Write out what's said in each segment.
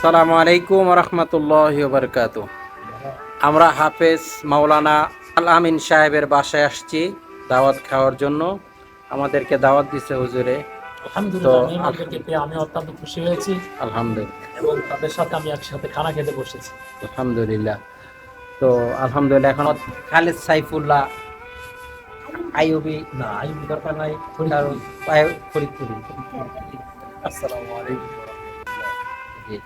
আসসালামু আলাইকুম রহমতুল্লাহি ওয়া বারাকাতুহু। আমরা হাফেজ মাওলানা আল আমিন সাহেবের বাসায় আসছি দাওয়াত খাওয়ার জন্য। আমাদেরকে দাওয়াত দিছে হুজুরে। আলহামদুলিল্লাহ, মেহমানদেরকে পেয়ে আমি অত্যন্ত খুশি হয়েছি আলহামদুলিল্লাহ, এবং তাদের সাথে আমি একসাথে খানা খেতে বসেছি। আলহামদুলিল্লাহ। তো আলহামদুলিল্লাহ, এখন খালিদ সাইফুল্লাহ আইয়ুবী না, আইবি দরকার নাই। কারণ ফরিদপুরি। আসসালামু আলাইকুম। জি।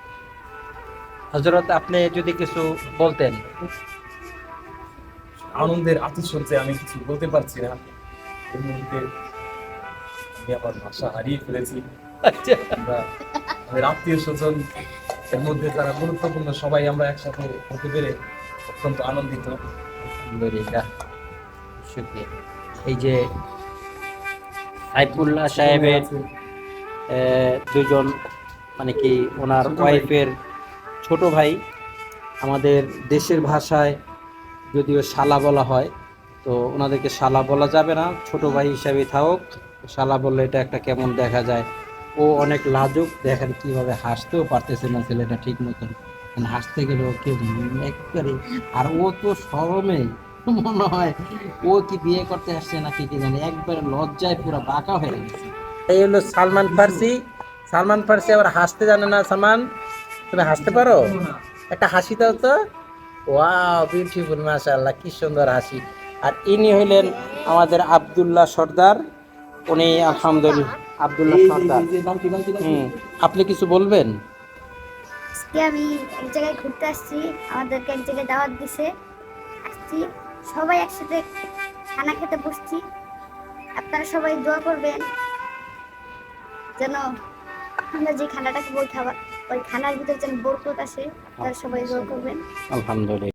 হযরত, আপনি যদি কিছু বলতেন। আনন্দের আতিশয্যে আমি কিছু বলতে পারছি না। এই মুহূর্তে আমি আমার ভাষা হারিয়ে ফেলেছি। আচ্ছা, আমরা আমাদের আত্মীয় স্বজন এর মধ্যে যারা গুরুত্বপূর্ণ সবাই আমরা একসাথে হতে পেরে অত্যন্ত আনন্দিত। আলহামদুলিল্লাহ, শুকরিয়া। এই যে সাইফুল্লাহ সাহেবের দুজন, মানে কি ওনার ছোট ভাই। ওয়াইফের ছোট ভাই, আমাদের দেশের ভাষায় যদিও শালা বলা হয়, তো ওনাদেরকে শালা বলা যাবে না, ছোট ভাই হিসাবে থাকুক। শালা বললে এটা একটা কেমন দেখা যায়। ও অনেক লাজুক, দেখেন কিভাবে হাসতেও পারতেছে না ছেলেটা ঠিক মতন, মানে হাসতে গেলে ওকে একবারে। আর ও তো শরমে মনে হয় ও কি বিয়ে করতে আসছে নাকি কি জানি, একবারে লজ্জায় পুরো বাঁকা হয়ে গেছে। এই হলো সালমান ফার্সি। সালমান ফার্সি আবার হাসতে জানে না। সালমান, তুমি হাসতে পারো? একটা হাসি দাও তো। ওয়াও, বিউটিফুল, মাশাআল্লাহ, কি সুন্দর হাসি। আর ইনি হইলেন আমাদের আব্দুল্লাহ সর্দার। উনি আলহামদুলিল্লাহ আব্দুল্লাহ সর্দার। আপনি কিছু বলবেন? আজকে আমি এক জায়গায় ঘুরতে আসছি, আমাদেরকে এক জায়গায় দাওয়াত দিছে, আসছি সবাই একসাথে খানা খেতে বসছি। আপনারা সবাই দোয়া করবেন যেন আমরা যে খানাটা খাবো, ওই খাবার ওই খানার ভিতর যেন বরকত আসে। আপনারা সবাই দোয়া করবেন। আলহামদুলিল্লাহ।